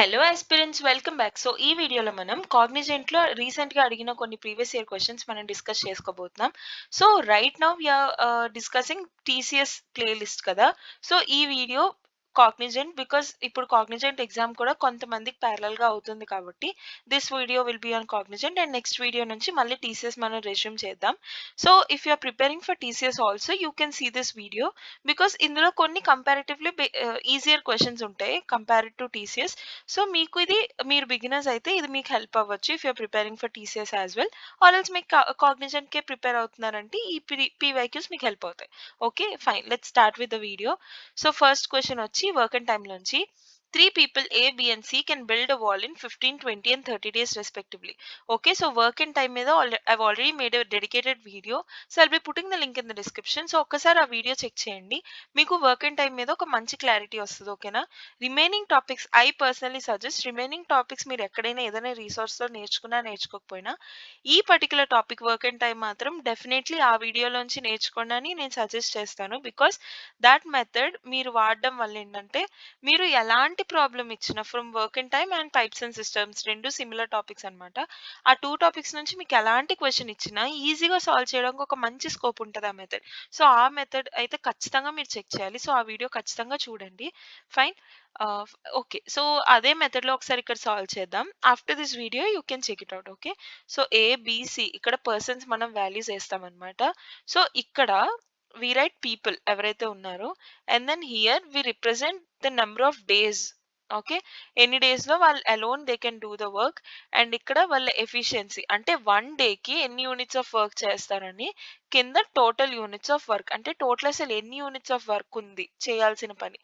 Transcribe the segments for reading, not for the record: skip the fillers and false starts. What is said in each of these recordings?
Hello aspirants welcome back. So ఈ వీడియోలో మనం కాగ్నిజెంట్లో రీసెంట్గా అడిగిన కొన్ని ప్రీవియస్ ఇయర్ క్వశ్చన్స్ మనం డిస్కస్ చేసుకోబోతున్నాం. So right now we're discussing TCS playlist కదా. సో ఈ వీడియో కాగ్నిజెంట్ బికాస్ ఇప్పుడు కాగ్నిజెంట్ ఎగ్జామ్ కూడా కొంతమందికి ప్యారలల్ గా అవుతుంది కాబట్టి this video will be on Cognizant and next video నుంచి మళ్ళీ టీసీఎస్ మనం రెజ్యూమ్ చేద్దాం. So if you are preparing for TCS also you can see this video because ఇందులో కొన్ని కంపారిటివ్లీ ఈజియర్ క్వశ్చన్స్ ఉంటాయి కంపేర్డ్ టు టీసీఎస్. సో మీకు ఇది మీరు బిగినర్స్ అయితే ఇది మీకు హెల్ప్ అవ్వచ్చు if you're preparing for TCS as well or else మీకు కాగ్నిజెంట్ కే ప్రిపేర్ అవుతున్నారంటే ఈ పీవైక్యూస్ మీకు హెల్ప్ అవుతాయి. Okay fine let's start with the video. So first question వచ్చి వర్క్ అండ్ టైమ్ నుంచి three people A, B and C can build a wall in 15, 20 and 30 days respectively. Okay, so work and time మీద I've already made a dedicated video. So I'll be putting the link in the description. So ఒక్కసారి ఆ video check చేయండి, మీకు work and time మీద ఒక మంచి clarity వస్తుంది. ఓకేనా. Remaining topics I personally suggest remaining topics మీరు ఎక్కడైనా ఏదైనా రీసోర్స్లో నేర్చుకున్నా నేర్చుకోకపోయినా ఈ particular topic work and time మాత్రం డెఫినెట్లీ ఆ వీడియోలోంచి నేర్చుకోండి అని నేను సజెస్ట్ చేస్తాను. బికాస్ దాట్ మెథడ్ మీరు వాడడం వల్ల ఏంటంటే మీరు ఎలాంటి ప్రాబ్లం ఇచ్చినా from work and time and pipes and systems రెండు సిమిలర్ టాపిక్స్ అనమాట. ఆ టూ టాపిక్స్ నుంచి మీకు ఎలాంటి క్వశ్చన్ ఇచ్చినా ఈజీగా సాల్వ్ చేయడానికి ఒక మంచి స్కోప్ ఉంటుంది ఆ మెథడ్. సో ఆ మెథడ్ అయితే ఖచ్చితంగా మీరు చెక్ చేయాలి. సో ఆ వీడియో ఖచ్చితంగా చూడండి. ఫైన్. ఓకే, సో అదే మెథడ్ లో ఒకసారి ఇక్కడ సాల్వ్ చేద్దాం. After this video you can check it out. Okay, so ABC ఇక్కడ పర్సన్స్ మనం వాల్యూస్ వేస్తాం అనమాట. సో ఇక్కడ వి రైట్ పీపుల్ ఎవరైతే ఉన్నారో and then here we represent the number of days. Okay, ఎన్ని డేస్ లో వాళ్ళు alone they can do the work. And ఇక్కడ వాళ్ళ ఎఫిషియన్సీ అంటే వన్ డేకి ఎన్ని యూనిట్స్ ఆఫ్ వర్క్ చేస్తారని, కింద టోటల్ యూనిట్స్ ఆఫ్ వర్క్ అంటే టోటల్ అసలు ఎన్ని యూనిట్స్ ఆఫ్ వర్క్ ఉంది చేయాల్సిన పని.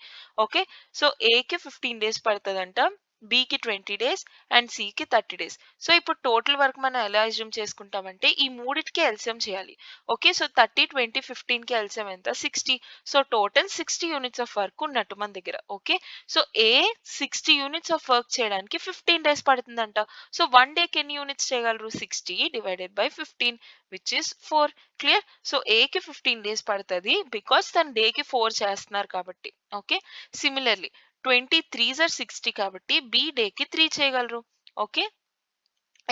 ఓకే, సో ఏకి 15 డేస్ పడుతుందంట, బికి 20 డేస్ అండ్ సికి 30 డేస్. సో ఇప్పుడు టోటల్ వర్క్ మనం ఎలా అజ్యూమ్ చేసుకుంటామంటే ఈ మూడిటికి ఎల్సిఎం చేయాలి. ఓకే, సో 30, 20, 15 కి ఎల్సిఎం ఎంత 60. So total 60 units of work ఉన్నట్టు మన దగ్గర. Okay, so A 60 units of work చేయడానికి 15 డేస్ పడుతుందంట. సో వన్ డేకి ఎన్ని యూనిట్స్ చేయగలరు 60 divided by 15 which is 4. Clear. So ఏకి 15 డేస్ పడుతుంది బికాస్ తన డేకి 4 చేస్తున్నారు కాబట్టి. ఓకే, సిమిలర్లీ 23s ఆర్ 60 కాబట్టి బి డేకి 3 చేయగలరు. Okay,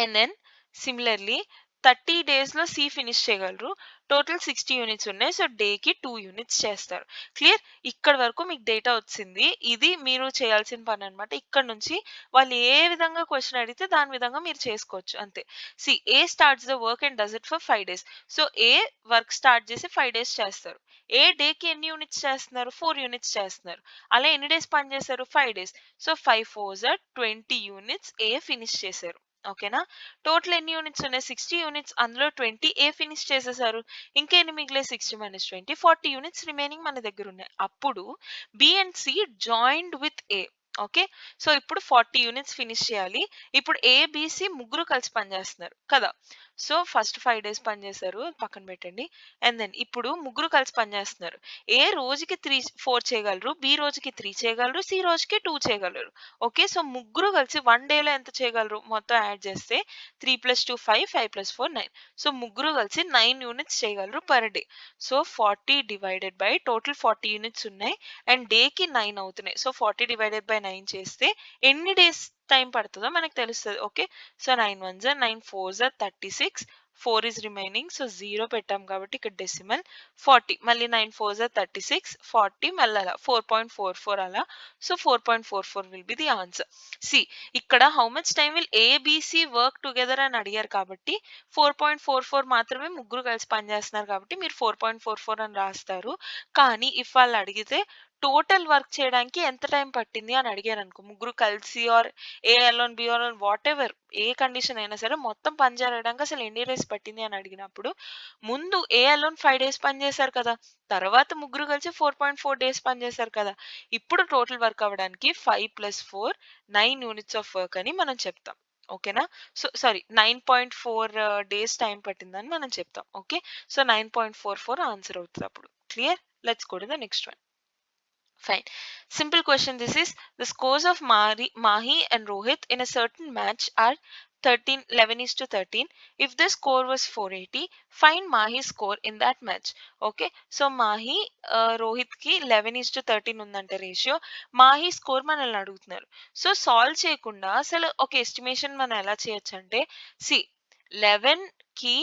and then similarly 30 days లో సి ఫినిష్ చేయగలరు. టోటల్ 60 యూనిట్స్ ఉన్నాయి. సో డేకి 2 యూనిట్స్ చేస్తారు. క్లియర్. ఇక్కడ వరకు మీకు డేటా వచ్చింది. ఇది మీరు చేయాల్సిన పని అనమాట. ఇక్కడ నుంచి వాళ్ళు ఏ విధంగా క్వశ్చన్ అడిగితే దాని విధంగా మీరు చేసుకోవచ్చు అంతే. See A starts the work and does it for 5 days. So A work start చేసి 5 డేస్ చేస్తారు. ఏ డేకి ఎన్ని యూనిట్స్ చేస్తున్నారు 4 యూనిట్స్ చేస్తున్నారు. అలా ఎన్ని డేస్ పని చేశారు 5 days. So 5 4s are 20 units A finish చేశారు. ఓకేనా. టోటల్ ఎన్ని యూనిట్స్ ఉన్నాయి 60 యూనిట్స్, అందులో 20 ఏ ఫినిష్ చేసేసారు. ఇంకెన్ని మిగిలే 60 - 20 40 యూనిట్స్ రిమైనింగ్ మన దగ్గర ఉన్నాయి. అప్పుడు B and C joined with A. Okay, so ఇప్పుడు 40 యూనిట్స్ ఫినిష్ చేయాలి. ఇప్పుడు ఏబిసి ముగ్గురు కలిసి పనిచేస్తున్నారు కదా. సో ఫస్ట్ 5 డేస్ పనిచేశారు పక్కన పెట్టండి. అండ్ దెన్ ఇప్పుడు ముగ్గురు కలిసి పనిచేస్తున్నారు. ఏ రోజుకి 4 చేయగలరు, బి రోజుకి 3 చేయగలరు, సి రోజుకి 2 చేయగలరు. ఓకే, సో ముగ్గురు కలిసి వన్ డేలో ఎంత చేయగలరు మొత్తం యాడ్ చేస్తే 3 + 2 5, 5 + 4 9. సో ముగ్గురు కలిసి 9 యూనిట్స్ చేయగలరు per day. So 40 divided by total 40 units ఉన్నాయి అండ్ డేకి 9 అవుతున్నాయి. సో 40 డివైడెడ్ బై 9 చేస్తే ఎన్ని డేస్ టైం పడుతుందో మనకు తెలుస్తుంది. Okay, so 9 1s are 9 4s are 36, 4 is remaining. So 0 పెట్టాం కాబట్టి ఇక్కడ డెసిమల్ 40, మళ్ళీ 9 4s are 36, 40 మళ్ళీ అలా 4.44 అలా. So 4.44 will be the answer. See ఇక్కడ how much time will ABC work together అని అడిగారు కాబట్టి 4.44 మాత్రమే ముగ్గురు కలిసి పనిచేస్తున్నారు కాబట్టి మీరు 4.44 అని రాస్తారు. కానీ ఇఫ్ వాళ్ళు అడిగితే టోటల్ వర్క్ చేయడానికి ఎంత టైం పట్టింది అని అడిగారు అనుకో, ముగ్గురు కలిసి or A alone B alone whatever ఏ కండిషన్ అయినా సరే మొత్తం పని జరగడానికి అసలు ఎన్ని డేస్ పట్టింది అని అడిగినప్పుడు ముందు ఏ అలోన్ 5 డేస్ పని చేశారు కదా, తర్వాత ముగ్గురు కలిసి 4.4 డేస్ పని చేశారు కదా. ఇప్పుడు టోటల్ వర్క్ అవ్వడానికి 5 + 4 9 యూనిట్స్ ఆఫ్ వర్క్ అని మనం చెప్తాం. ఓకేనా. సో సారీ 9.4 డేస్ టైం పట్టిందని మనం చెప్తాం. ఓకే, సో 9.44 ఆన్సర్ అవుతుంది అప్పుడు. Clear. Let's go to the next one. Fine. Simple question this is. The scores of Mahi and Rohit in a certain match are 11:13. If the score was 480, find Mahi's score in that match. Okay, so Mahe Rohit కి 11:13 ఉందంటే ratio. Mahe score మనల్ని అడుగుతున్నారు. So solve చేయకుండా అసలు ఒక estimation మనం ఎలా చేయొచ్చు అంటే, సి 11 కి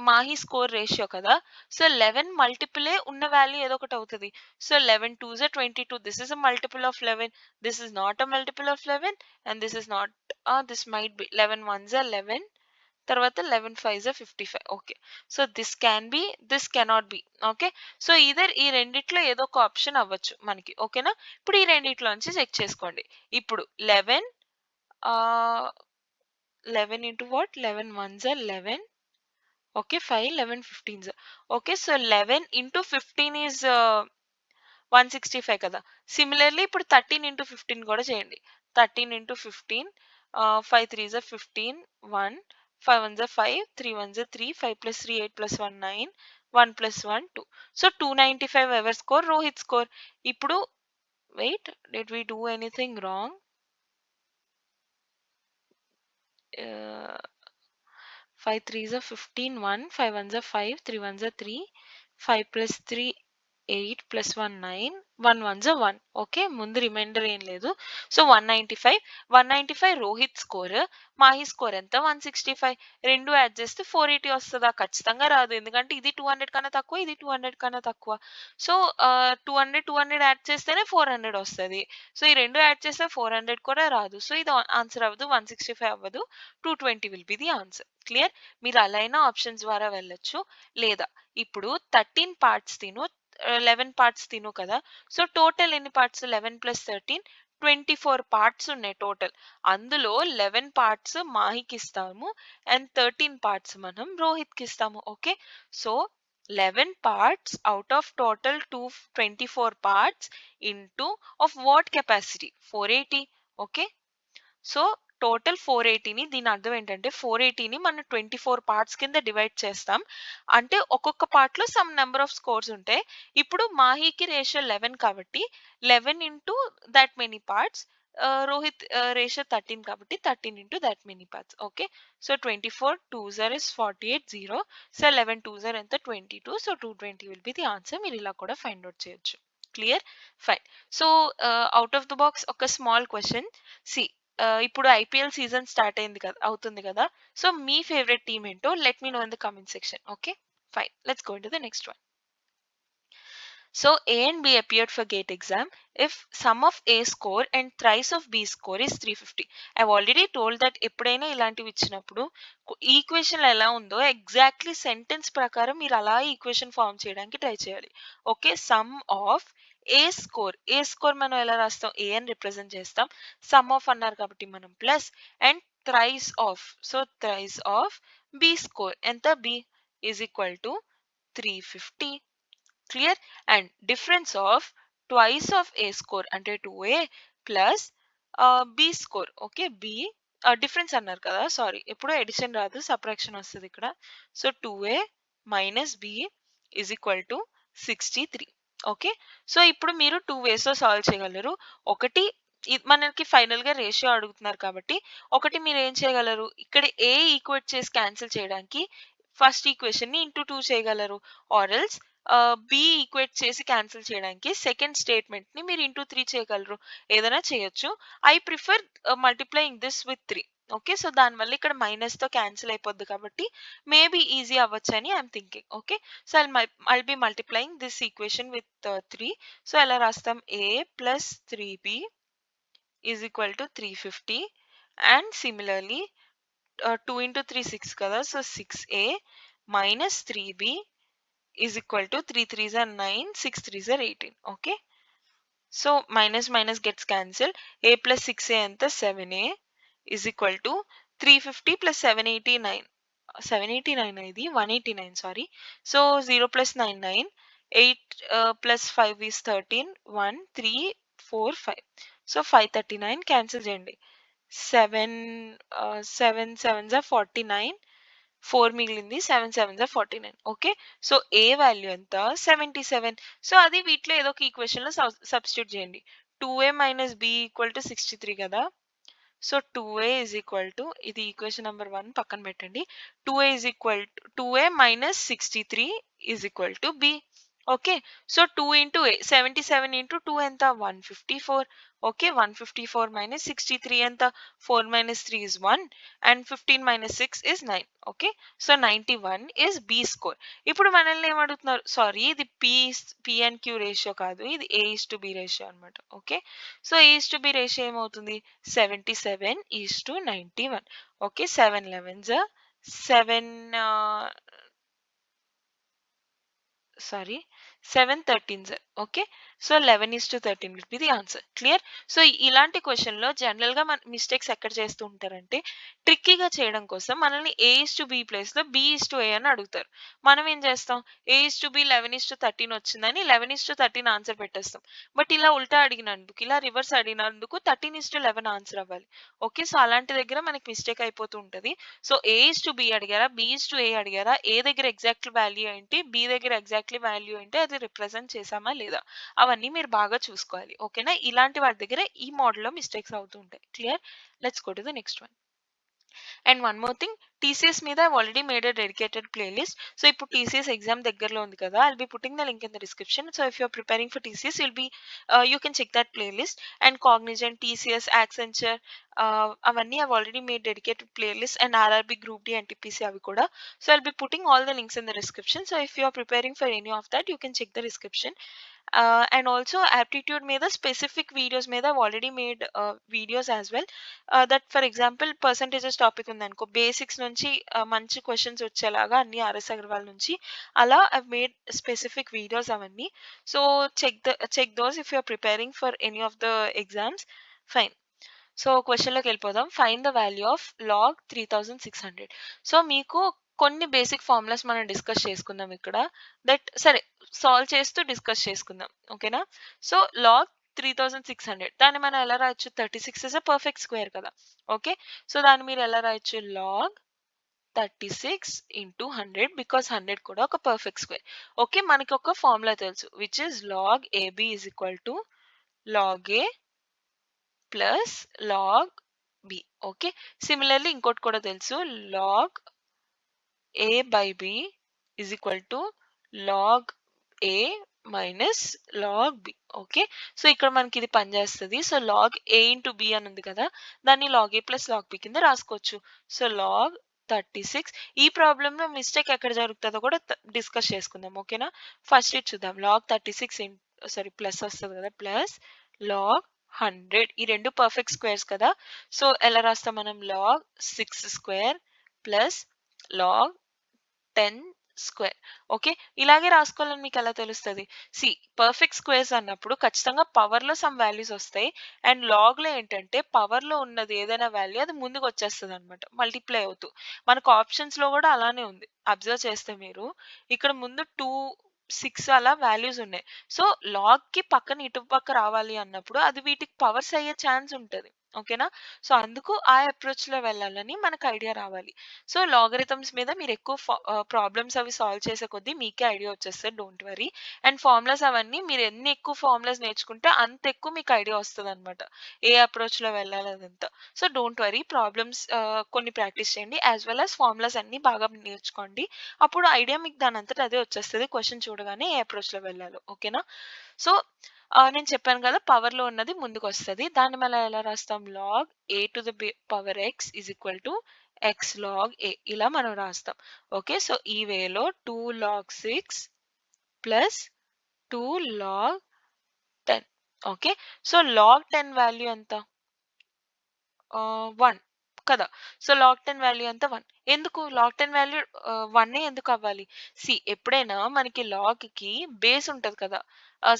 మాహి స్కోర్ రేషియో కదా, సో 11 మల్టిపులే ఉన్న వాల్యూ ఏదో ఒకటి అవుతుంది. So 11 2s are 22. This is a multiple of 11. This is not a multiple of 11, and this is not, this might be 11 1s are 11, తర్వాత 11 5s are 55. Okay, so this can be, this cannot be. Okay, so either ఈ రెండిట్లో ఏదో ఒక option అవ్వచ్చు మనకి. ఓకేనా, ఇప్పుడు ఈ రెండిట్లో నుంచి చెక్ చేసుకోండి. ఇప్పుడు 11 11 into what, 11 1s are 11. Okay, 5 11 15s. Okay, so 11 into 15 is 165 కదా. సిమిలర్లీ ఇప్పుడు 13 into 15 కూడా చేయండి. 13 into 15, 5 3s are 15, 1, 5 1s are 5, 3 1s are 3, 5 plus 3 8 plus 1 9, 1 plus 1 2. So 295 ever score, Rohit score. ఇప్పుడు wait, did we do anything wrong? 5 3s are 15, 1, 5 1s are 5, 3 1s are 3, 5 plus 3 8 plus 1 9, 1 1s are 1. Okay, ముందు reminder ఏం లేదు. So 195 Rohit score, Mahe score ఎంత 165. రెండు add చేస్తే 480 వస్తుందా? ఖచ్చితంగా రాదు, ఎందుకంటే ఇది 200 కన్నా తక్కువ, ఇది 200 కన్నా తక్కువ. సో 200 యాడ్ చేస్తేనే 400 వస్తుంది. సో ఈ రెండు యాడ్ చేస్తే 400 కూడా రాదు. సో ఇది ఆన్సర్ అవ్వదు, 165 అవ్వదు, 220 will be the answer. Clear? మీరు అలా అయినా ఆప్షన్స్ ద్వారా వెళ్ళొచ్చు. లేదా ఇప్పుడు 13 పార్ట్స్ తిను, 11 పార్ట్స్ తిను కదా. సో టోటల్ ఎన్ని పార్ట్స్? 11 ప్లస్ 13 24 పార్ట్స్ ఉన్నాయి టోటల్. అందులో 11 పార్ట్స్ మాహికి ఇస్తాము అండ్ 13 పార్ట్స్ మనం రోహిత్కి ఇస్తాము. Okay, so 11 parts out of total 224 parts into of what capacity? 480. Okay, so total 480ని, దీని అర్థం ఏంటంటే 480ని మనం 24 పార్ట్స్ కింద డివైడ్ చేస్తాం. అంటే ఒక్కొక్క పార్ట్ లో సమ్ నెంబర్ ఆఫ్ స్కోర్స్ ఉంటాయి. ఇప్పుడు మాహీకి రేషియో 11 కాబట్టి 11 into that many parts, Rohit ratio 13 కాబట్టి 13 into that many parts. Okay, so 24 2s are is 48 0. So 11 2s are ఎంత 22. So 220 will be the answer. మీరు ఇలా కూడా ఫైండ్ అవుట్ చేయొచ్చు. Clear? Fine. So out of the box ఒక small question. C ఇప్పుడు IPL season start అయింది కదా, అవుతుంది కదా. సో మీ ఫేవరెట్ టీమ్ ఏంటో let me no in the comment section. Okay, fine. Let's go into the next one. So A and B appeared for GATE exam if sum of A score and thrice of B score is 350. I've already told that ఎప్పుడైనా ఇలాంటివి ఇచ్చినప్పుడు equation ఎలా ఉందో exactly sentence ప్రకారం మీరు అలా equation form చేయడానికి try చేయాలి. Okay, some of A score మనం ఎలా రాస్తాం? ఏ అని రిప్రజెంట్ చేస్తాం. సమ్ ఆఫ్ అన్నారు కాబట్టి మనం plus, and thrice of, so thrice of B score ఎంత? B is equal to 350. Clear? And difference of twice of A score అంటే 2a plus B score. Okay, B difference అన్నారు కదా, sorry, ఎప్పుడు addition రాదు, subtraction వస్తుంది ఇక్కడ. So 2a minus B is equal to 63. Okay, so ఇప్పుడు మీరు 2 ways లో సాల్వ్ చేయగలరు. ఒకటి, మనకి ఫైనల్ గా రేషియో అడుగుతున్నారు కాబట్టి ఒకటి మీరు ఏం చేయగలరు, ఇక్కడ ఏ ఈక్వేట్ చేసి క్యాన్సిల్ చేయడానికి ఫస్ట్ ఈక్వేషన్ ని ఇంటూ 2 చేయగలరు. ఆర్ఎల్స్ బి ఈక్వేట్ చేసి క్యాన్సిల్ చేయడానికి సెకండ్ స్టేట్మెంట్ ని మీరు ఇంటూ 3 చేయగలరు. ఏదైనా చేయొచ్చు. I prefer multiplying this with 3. Okay, so దానివల్ల ఇక్కడ మైనస్ తో క్యాన్సిల్ అయిపోద్ది కాబట్టి మేబీ ఈజీ అవ్వచ్చు అని I'm thinking. Okay, so I'll be multiplying this equation with 3. సో ఎలా రాస్తాం? A plus 3b is equal to 350. And similarly 2 into 3 6 కదా, so 6a minus 3b is equal to 3 3s are 9, 6 3s are 18. Okay, so minus minus gets cancelled. A plus 6a anta 7a is equal to 350 plus 789. 789 ఇది 189, sorry. So 0 plus 9 9, 8 plus 5 is 13, 1 3 4 5. So 539 cancel చేయండి. 7 7 7s are 49, 4 మిగిలింది, 7 7s are 49. Okay, so A value ఎంత? 77. So అది వీటిలో ఏదో ఒక equation లో substitute చేయండి. 2a minus B equal to 63 కదా. So 2a is equal to ఇది ఈక్వేషన్ నెంబర్ 1 పక్కన పెట్టండి. 2a is equal to 2a minus 63 is equal to b. Okay. So 2 into a 77 into 2 ఎంత 154. ఓకే. 154 మైనస్ 63 ఎంత 4 minus 3 is 1 and 15 minus 6 is 9. Okay. So 91 is b score. ఇప్పుడు మనల్ని ఏమడుగుతున్నారు, sorry ఇది p and q ratio కాదు, ఇది a is to b ratio అనమాట. Okay. So a is to b ratio ఏమవుతుంది 77 is to 91. Okay. 7 11s 7 sorry 7 13s. Okay. So 11 is to 13 will be the answer. Clear. So ఇలాంటి question లో general గా మన mistakes ఎక్కడ చేస్తూ ఉంటారంటే ట్రిక్కీగా చేయడం కోసం మనల్ని a is to b place లో b is to a అని అడుగుతారు. మనం ఏం చేస్తాం, a is to b 11 is to 13 వచ్చిందని 11 is to 13 ఆన్సర్ పెట్టేస్తాం. బట్ ఇలా ఉల్టా అడిగినందుకు, ఇలా రివర్స్ అడిగినందుకు 13 is to 11 ఆన్సర్ అవ్వాలి. ఓకే. సో అలాంటి దగ్గర మనకి మిస్టేక్ అయిపోతూ ఉంటది. So a is to b అడిగారా, b is to a అడిగారా, a దగ్గర ఎగ్జాక్ట్ వాల్యూ ఏంటి, b దగ్గర ఎగ్జాక్ట్లీ వాల్యూ ఏంటి, అది రిప్రజెంట్ చేసామా లేదా, అవన్నీ మీరు బాగా చూసుకోవాలి. ఓకేనా. ఇలాంటి వాటి దగ్గర ఈ మోడల్లో మిస్టేక్స్ అవుతూ ఉంటాయి. Clear. Let's go to the next one. And one more thing, TCS మీద I already made a dedicated playlist. So ఇప్పుడు టీసీఎస్ ఎగ్జామ్ దగ్గరలో ఉంది కదా, I'll be putting the link in the description. So if you're preparing for TCS you can check that playlist. And Cognizant, TCS, Accenture అవన్నీ I've already made dedicated playlist. And RRB, group D, NTPC అవి కూడా. So I'll be putting all the links in the description. So if you're preparing for any of that you can check the description. And also aptitude మీద specific videos మీద I've already made videos as well. That for example percentages topic ఉందనుకో, basics నుంచి మంచి questions వచ్చేలాగా అన్ని RS Agarwal నుంచి అలా I've made specific videos అవన్నీ. So check those if you're preparing for any of the exams. Fine. So క్వశ్చన్లోకి వెళ్ళిపోదాం. Find the value of log 3600. So మీకు కొన్ని బేసిక్ ఫార్ములాస్ మనం డిస్కస్ చేసుకుందాం ఇక్కడ. దట్ సరే సాల్వ్ చేస్తూ డిస్కస్ చేసుకుందాం. ఓకేనా. సో లాగ్ 3600 దాన్ని మనం ఎలా రాయొచ్చు, 36 ఇస్ అ పర్ఫెక్ట్ స్క్వేర్ కదా. ఓకే. సో దాన్ని మీరు ఎలా రాయొచ్చు, లాగ్ 36 ఇంటూ 100 బికాస్ 100 కూడా ఒక పర్ఫెక్ట్ స్క్వేర్. ఓకే. మనకి ఒక ఫార్ములా తెలుసు which is log AB is equal to log A plus log B. Okay. Similarly ఇంకోటి కూడా తెలుసు, log A by B is equal to log A minus log B. Okay. So ఇక్కడ మనకి ఇది పనిచేస్తుంది. So log A into B అని ఉంది కదా, దాన్ని log A plus log B కింద రాసుకోవచ్చు. So log 36. ఈ ప్రాబ్లంలో మిస్టేక్ ఎక్కడ జరుగుతుందో కూడా డిస్కస్ చేసుకుందాం. ఓకేనా. ఫస్ట్ ఇది చూద్దాం. లాగ్ 36 సారీ ప్లస్ వస్తుంది కదా, ప్లస్ లాగ్ 100. ఈ రెండు పర్ఫెక్ట్ స్క్వేర్స్ కదా. సో ఎలా రాస్తాం మనం, log 6 square plus log 10 square. Okay. ఇలాగే రాసుకోవాలని మీకు ఎలా తెలుస్తుంది, సి పర్ఫెక్ట్ స్క్వేర్స్ అన్నప్పుడు ఖచ్చితంగా పవర్ లో సమ్ వాల్యూస్ వస్తాయి. అండ్ లాగ్ లో ఏంటంటే పవర్ లో ఉన్నది ఏదైనా వాల్యూ అది ముందుకు వచ్చేస్తుంది అనమాట, మల్టిప్లై అవుతూ. మనకు ఆప్షన్స్ లో కూడా అలానే ఉంది. అబ్జర్వ్ చేస్తే మీరు ఇక్కడ ముందు 2 6 అలా వాల్యూస్ ఉన్నాయి. సో లాగ్ కి పక్కన ఇటు పక్క రావాలి అన్నప్పుడు అది వీటికి పవర్స్ అయ్యే ఛాన్స్ ఉంటుంది. ఓకేనా. సో అందుకు ఆ అప్రోచ్ లో వెళ్ళాలని మనకు ఐడియా రావాలి. సో లాగరిథమ్స్ మీద మీరు ఎక్కువ ప్రాబ్లమ్స్ అవి సాల్వ్ చేసే కొద్దీ మీకే ఐడియా వచ్చేస్తుంది, డోంట్ వరీ. అండ్ ఫార్ములాస్ అవన్నీ మీరు ఎన్ని ఎక్కువ ఫార్ములాస్ నేర్చుకుంటే అంత ఎక్కువ మీకు ఐడియా వస్తుంది అనమాట, ఏ అప్రోచ్ లో వెళ్ళాలి అదంతా. సో డోంట్ వరీ, ప్రాబ్లమ్స్ కొన్ని ప్రాక్టీస్ చేయండి యాజ్ వెల్ యాజ్ ఫార్ములాస్ అన్ని బాగా నేర్చుకోండి. అప్పుడు ఐడియా మీకు దాని అంతటా అదే వచ్చేస్తుంది, క్వశ్చన్ చూడగానే ఏ అప్రోచ్ లో వెళ్ళాలో. ఓకేనా. సో నేను చెప్పాను కదా పవర్ లో ఉన్నది ముందుకు వస్తుంది, దాన్ని మళ్ళీ ఎలా రాస్తాం, log A to the power X is equal to X log A, ఇలా మనం రాస్తాం. ఓకే. సో ఈ వేలో 2 log 6 plus 2 log 10. Okay. So log 10 value ఎంత, 1 కదా. సో లాగ్ 10 వాల్యూ ఎంత, 1. ఎందుకు లాగ్ 10 వాల్యూ 1 ఎందుకు అవ్వాలి, సి ఎప్పుడైనా మనకి లాగ్ కి బేస్ ఉంటది కదా,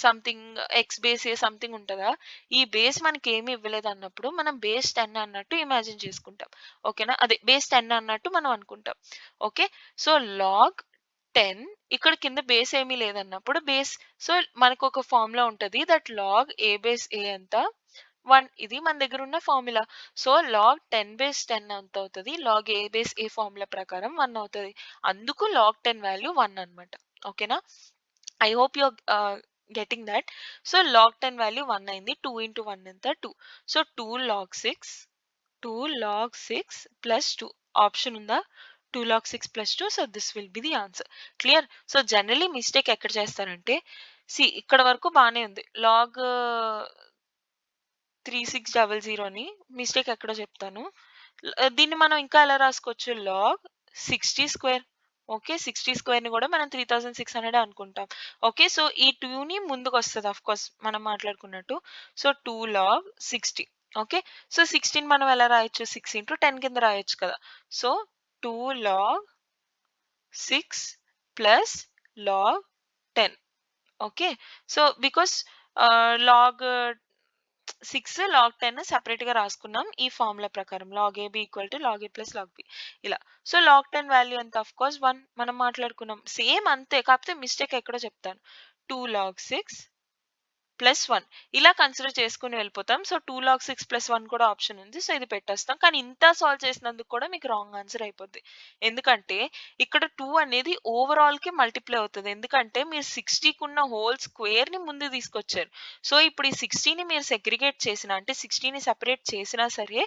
సంథింగ్ ఎక్స్ బేస్ ఏ సంథింగ్ ఉంటుందా, ఈ బేస్ మనకి ఏమి ఇవ్వలేదు అన్నప్పుడు మనం బేస్ 10 అన్నట్టు ఇమాజిన్ చేసుకుంటాం. ఓకేనా. అదే బేస్ 10 అన్నట్టు మనం అనుకుంటాం. ఓకే. సో లాగ్ 10 ఇక్కడ కింద బేస్ ఏమీ లేదన్నప్పుడు బేస్, సో మనకు ఒక ఫార్ములా ఉంటది దట్ లాగ్ ఏ బేస్ ఏ ఎంత 1, ఇది మన దగ్గర ఉన్న ఫార్ములా. సో లాగ్ 10 బేస్ 10 ఎంత అవుతుంది, లాగ్ ఏ బేస్ ఏ ఫార్ములా ప్రకారం 1 అవుతుంది. అందుకు లాగ్ 10 వాల్యూ 1 అన్నమాట. ఓకేనా. I hope you getting that. So log 10 value 1 అయింది, 2 ఇంటూ 1 ఎంత 2. So 2 log 6 2 log 6 plus 2 option ఉందా? 2 log 6 plus 2. So this will be the answer. Clear? So generally mistake ఎక్కడ చేస్తారంటే ఇక్కడ వరకు బానే ఉంది. లాగ్ 3600 అని మిస్టేక్ ఎక్కడో చెప్తాను. దీన్ని మనం ఇంకా ఎలా రాసుకోవచ్చు? Log 60 square. ఓకే. 60 స్క్వేర్‌ని కూడా మనం 3600 అనుకుంటాం. ఓకే. సో ఈ 2ని ముందుకొస్తది ఆఫ్‌కోర్స్ మనం మాట్లాడుకున్నట్టు. So 2 log 60. ఓకే. సో 16 మనం ఎలా రాయొచ్చు? 6 ఇంటూ 10 కింద రాయొచ్చు కదా! So 2 log 6 plus log 10. Okay. So because log 6 log 10 సెపరేట్‌గా రాసుకున్నాం. ఈ ఫార్ములా ప్రకారం log AB equal to log A plus log B ఇలా. సో లాగ్ 10 వాల్యూ ఎంత? ఆఫ్‌కోర్స్ 1 మనం మాట్లాడుకున్నాం. సేమ్ అంతే. కాకపోతే మిస్టేక్ ఎక్కడో చెప్తాను. 2 లాగ్ 6 ప్లస్ 1 ఇలా కన్సిడర్ చేసుకొని వెళ్ళిపోతాం. సో 2 లాగ్ 6 ప్లస్ 1 కూడా ఆప్షన్ ఉంది. సో ఇది పెట్టేస్తాం. కానీ ఇంత సాల్వ్ చేసినందుకు కూడా మీకు రాంగ్ ఆన్సర్ అయిపోద్ది. ఎందుకంటే ఇక్కడ 2 అనేది ఓవరాల్‌కి మల్టిప్లై అవుతది. ఎందుకంటే మీరు 60కున్న హోల్ స్క్వేర్‌ని ముందు తీసుకొచ్చారు. సో ఇప్పుడు ఈ 60ని మీరు సెగ్రిగేట్ చేసినా అంటే 60ని సెపరేట్ చేసినా సరే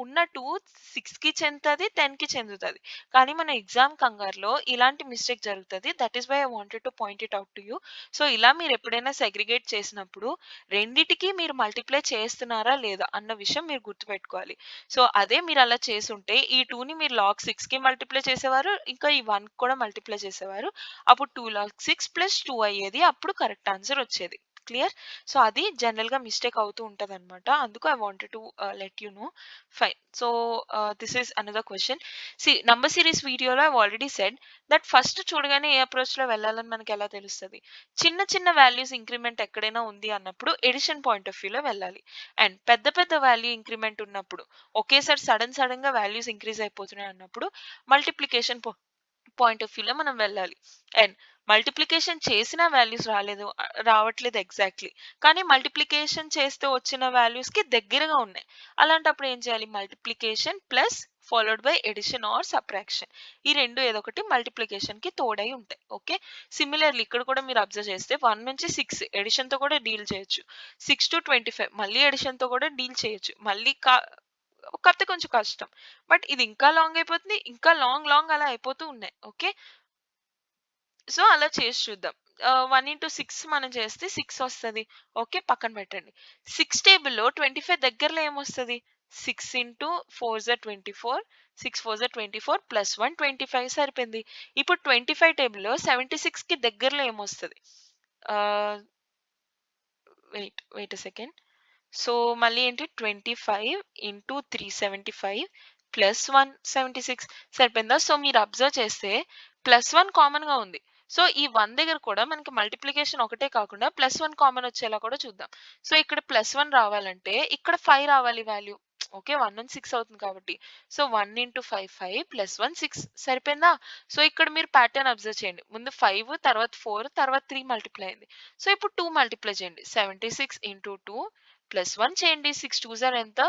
ఉన్న 2 6కి చెందుతది, 10కి చెందుతది. కానీ మన ఎగ్జామ్ కంగారులో ఇలాంటి మిస్టేక్ జరుగుతది. That is why I wanted to point it out to you. So ఇలా మీరు ఎప్పుడైనా సెగ్రిగేట్ చేసినప్పుడు రెండిటికి మీరు మల్టిప్లై చేస్తున్నారా లేదా అన్న విషయం మీరు గుర్తుపెట్టుకోవాలి. సో అదే మీరు అలా చేసుంటే ఈ 2ని మీరు లాగ్ 6కి మల్టిప్లై చేసేవారు. ఇంకా ఈ 1 కూడా మల్టిప్లై చేసేవారు. అప్పుడు 2 లాగ్ 6 ప్లస్ 2 అయ్యేది. అప్పుడు కరెక్ట్ ఆన్సర్ వచ్చేది. క్లియర్? సో అది జనరల్‌గా మిస్టేక్ అవుతూ ఉంటదనమాట. అందుకు I wanted to let you know. Fine. So this is another question. Number series వీడియోలో I've already said that first చూడగానే ఏ అప్రోచ్‌లో వెళ్ళాలని మనకెలా తెలుస్తది? చిన్న చిన్న వాల్యూస్ ఇంక్రిమెంట్ ఎక్కడైనా ఉంది అన్నప్పుడు ఎడిషన్ పాయింట్ ఆఫ్ వ్యూలో వెళ్ళాలి. అండ్ పెద్ద పెద్ద వాల్యూ ఇంక్రిమెంట్ ఉన్నప్పుడు ఒకేసారి సడెన్‌గా వాల్యూస్ ఇంక్రీజ్ అయిపోతున్నాయి అన్నప్పుడు మల్టిప్లికేషన్ పాయింట్ ఆఫ్ వ్యూలో మనం వెళ్ళాలి. అండ్ మల్టిప్లికేషన్ చేసిన వాల్యూస్ రావట్లేదు ఎగ్జాక్ట్‌లీ. కానీ మల్టిప్లికేషన్ చేస్తే వచ్చిన వాల్యూస్‌కి దగ్గరగా ఉన్నాయి. అలాంటప్పుడు ఏం చేయాలి? Multiplication plus followed by addition or subtraction. ఈ 2 ఏదో ఒకటి మల్టిప్లికేషన్‌కి తోడై ఉంటాయి. ఓకే. సిమిలర్‌లీ ఇక్కడ కూడా మీరు అబ్జర్వ్ చేస్తే 1 నుంచి 6 అడిషన్‌తో కూడా డీల్ చేయొచ్చు. 6-25 మళ్ళీ అడిషన్‌తో కూడా డీల్ చేయొచ్చు. మళ్ళీ కాకపోతే కొంచెం కష్టం. బట్ ఇది ఇంకా లాంగ్ అయిపోతుంది. ఇంకా లాంగ్ అలా అయిపోతూ ఉన్నాయి. ఓకే. సో అలా చేసి చూద్దాం. 1/6 మనం చేస్తే 6 వస్తది. ఓకే. పక్కన పెట్టండి. 6 టేబుల్‌లో 25 దగ్గరలో ఏమొస్తది? 6 ఇంటూ 4 జా 24, 6 4 జా 24 ప్లస్ 1 25 సరిపోయింది. ఇప్పుడు 25 టేబుల్‌లో 76కి దగ్గరలో ఏమొస్తది? ఆహ్, వెయిట్ ఎ సెకండ్. సో మళ్ళీ ఏంటి 25 ఇంటూ 375 ప్లస్ 176 సరిపోయిందా? సో మీరు అబ్జర్వ్ చేస్తే ప్లస్ 1 కామన్ గా ఉంది. సో ఈ 1 దగ్గర కూడా మనకి మల్టిప్లికేషన్ ఒకటే కాకుండా ప్లస్ 1 కామన్ వచ్చేలా కూడా చూద్దాం. సో ఇక్కడ ప్లస్ 1 రావాలంటే ఇక్కడ 5 రావాలి వాల్యూ. ఓకే. 1 నుంచి 6 అవుతుంది కాబట్టి. సో 1 ఇంటూ 5 5 ప్లస్ 1 6 సరిపోయిందా? సో ఇక్కడ మీరు ప్యాటర్న్ అబ్జర్వ్ చేయండి. ముందు 5 తర్వాత 4 తర్వాత 3 మల్టిప్లై అయింది. సో ఇప్పుడు 2 మల్టిప్లై చేయండి. 76 ఇంటూ 2 ప్లస్ 1 చేయండి. 6 2 ఆర్ ఎంత?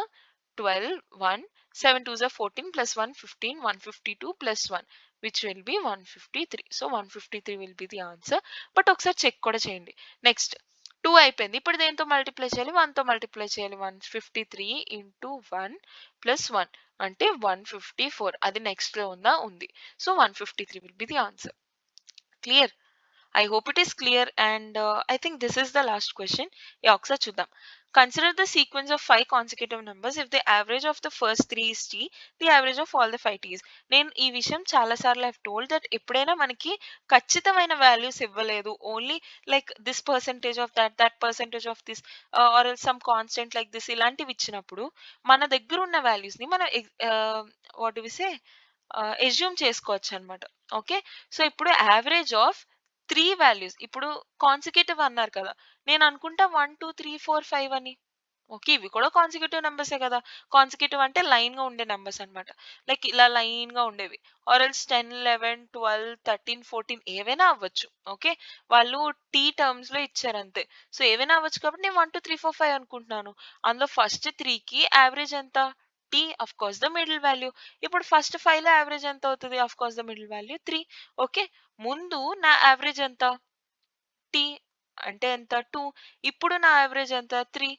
12 1 7 2 or 14 plus 1 15 152 plus 1 which will be 153. సో 153 will be the answer. But ఒకసారి చెక్ కూడా చేయండి. నెక్స్ట్ 2 అయిపోయింది. ఇప్పుడు దేనితో మల్టిప్లై చేయాలి? 1తో మల్టిప్లై చేయాలి. 153 ఇంటూ 1 ప్లస్ 1 అంటే 154. అది నెక్స్ట్ లో ఉందా? ఉంది. So 153 will be the answer. Clear? I hope it is clear, and I think this is the last question. Yeah, ఒకసారి చూద్దాం. Consider the sequence of 5 consecutive numbers if the average of the first 3 is t, the average of all the 5 t's. నేను ఈ విషయం చాలా సార్లు I've told that ఎప్పుడైనా మనకి ఖచ్చితమైన వాల్యూస్ ఇవ్వలేదు. Only like this percentage of that percentage of this or some constant like this ఇలాంటివి ఇచ్చినప్పుడు మన దగ్గర ఉన్న వాల్యూస్ ని మనం what do we say assume చేసుకోవచ్చు అనమాట. ఓకే. సో ఇప్పుడు యావరేజ్ ఆఫ్ 3 వాల్యూస్ ఇప్పుడు కాన్సిక్యూటివ్ అన్నారు కదా! నేను అనుకుంటా 1, 2, 3, 4, 5 అని. ఓకే. ఇవి కూడా కాన్సిక్యూటివ్ నంబర్సే కదా! కాన్సిక్యూటివ్ అంటే లైన్‌గా ఉండే నంబర్స్ అన్నమాట. లైక్ ఇలా లైన్‌గా ఉండేవి. ఆర్ ఎల్స్ 10, 11, 12, 13, 14 ఏవైనా అవ్వచ్చు. ఓకే. వాళ్ళు టీ టర్మ్స్‌లో ఇచ్చారంతే. సో ఏవైనా అవ్వచ్చు కాబట్టి నేను 1, 2, 3, 4, 5 అనుకుంటున్నాను. అందులో ఫస్ట్ 3కి యావరేజ్ ఎంత? టీ of course the middle value. ఇప్పుడు ఫస్ట్ 5లో యావరేజ్ ఎంత అవుతది? Of course the middle value 3. Okay. ముందు నా యావరేజ్ ఎంత? టీ అంటే ఎంత? 2. ఇప్పుడు నా యావరేజ్ ఎంత? 3.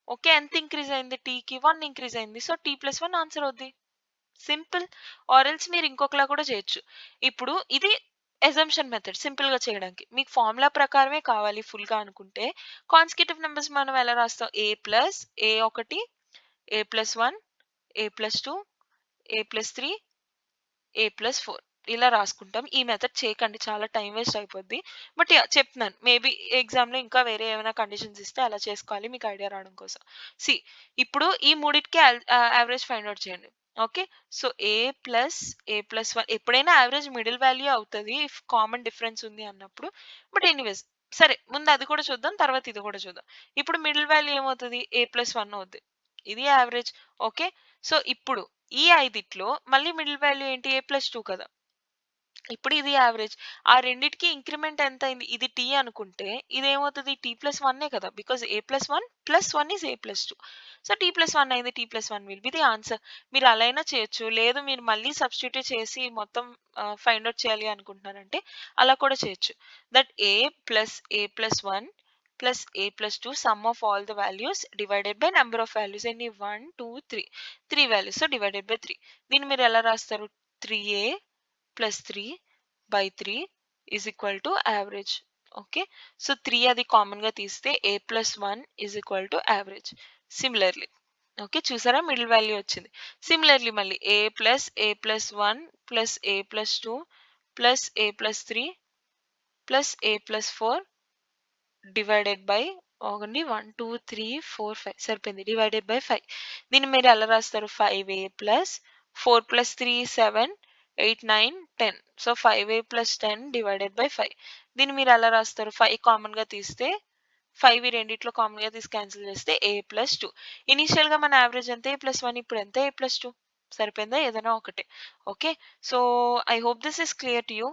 ఓకే. ఎంత ఇంక్రీజ్ అయింది టీకి? 1 ఇంక్రీజ్ అయింది. సో, టీ ప్లస్ 1 ఆన్సర్ అవుద్ది. సింపుల్. ఆర్ ఎల్స్ మీరు ఇంకొకలా కూడా చేయొచ్చు. ఇప్పుడు ఇది అజంప్షన్ మెథడ్ సింపుల్‌గా చేయడానికి. మీకు ఫార్ములా ప్రకారమే కావాలి ఫుల్‌గా అనుకుంటే, కాన్సిక్యూటివ్ నంబర్స్ మనం ఎలా రాస్తాం? ఏ1, ఏ+1, ఏ+2, ఏ+3, ఏ+4 ఇలా రాసుకుంటాం. ఈ మెథడ్ చేయకండి. చాలా టైమ్ వేస్ట్ అయిపోద్ది. But yeah! చెప్తున్నాను. మేబీ ఎగ్జామ్‌లో ఇంకా వేరే ఏమైనా కండిషన్స్ ఇస్తే అలా చేసుకోవాలి మీకు ఐడియా రావడం కోసం. సీ ఇప్పుడు ఈ మూడిటికి యావరేజ్ ఫైండ్ ఔట్ చేయండి. ఓకే. సో, ఏ+1 ఎప్పుడైనా యావరేజ్ మిడిల్ వాల్యూ అవుతది. ఇఫ్ కామన్ డిఫరెన్స్ ఉంది అన్నప్పుడు. బట్ ఎనీవేస్ సరే ముందు అది కూడా చూద్దాం. తర్వాత ఇది కూడా చూద్దాం. ఇప్పుడు మిడిల్ వాల్యూ ఏమవుతది? ఏ+1 అవుద్ది. ఇది యావరేజ్. ఓకే. సో, ఇప్పుడు ఈ ఐదిట్లో మళ్ళీ మిడిల్ వాల్యూ ఏంటి? ఏ+2 కదా! ఇప్పుడు ఇది యావరేజ్. ఆ రెండిటికి ఇంక్రిమెంట్ ఎంతయింది? ఇది టీ అనుకుంటే ఇదేమవుతది? టీ+1 కదా! బికాజ్ ఏ+1 +1 ఈస్ ఏ+2. సో, టీ+1 అయింది. టీ+1 విల్ బి ది ఆన్సర్. మీరు అలా అయినా చేయొచ్చు. లేదు మీరు మళ్ళీ సబ్స్టిట్యూట్ చేసి మొత్తం ఫైండ్ ఔట్ చేయాలి అనుకుంటున్నారంటే అలా కూడా చేయొచ్చు. దట్ ఏ+1 ఏ+2 sum of all the values divided by number of values ఎన్ని 1, 2, 3. 3 వాల్యూస్. So, divided by 3. దీన్ని మీరు ఎలా రాస్తారు? 3a plus 3 by 3 is equal to average. Okay. So 3 అది కామన్ గా తీస్తే a plus 1 is equal to average. Similarly. Okay. చూసారా middle value వచ్చింది. సిమిలర్లీ మళ్ళీ a plus 1 plus a+2 plus a+3 plus a+4 divided by only 1, 2, 3, 4, 5 సరిపోయింది. Divided by 5. దీన్ని మీరు ఎలా రాస్తారు? 5a plus 4 plus 3 7 8 9 10. So 5a plus 10 divided by 5. దీన్ని మీరు ఎలా రాస్తారు? 5 కామన్ గా తీస్తే 5 ఈ రెండిట్లో కామన్ గా తీసి క్యాన్సిల్ చేస్తే a+2. ఇనీషియల్ గా మన యావరేజ్ ఎంత? a+1 ఇప్పుడు ఎంత? a+2 సరిపోయిందా? ఏదైనా ఒకటే. Okay. So I hope this is clear to you.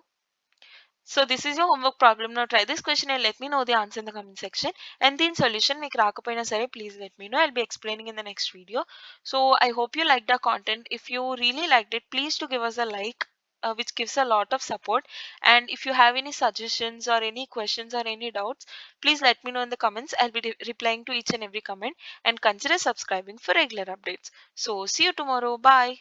So this is your homework problem. Now try this question and let me know the answer in the comment section. And the solution మీకు రాకపోయినా సరే please let me know. I'll be explaining in the next video. So I hope you liked our content. If you really liked it, please to give us a like. Which gives a lot of support, and if you have any suggestions or any questions or any doubts, please let me know in the comments. I'll be replying to each and every comment, and consider subscribing for regular updates. So see you tomorrow. Bye.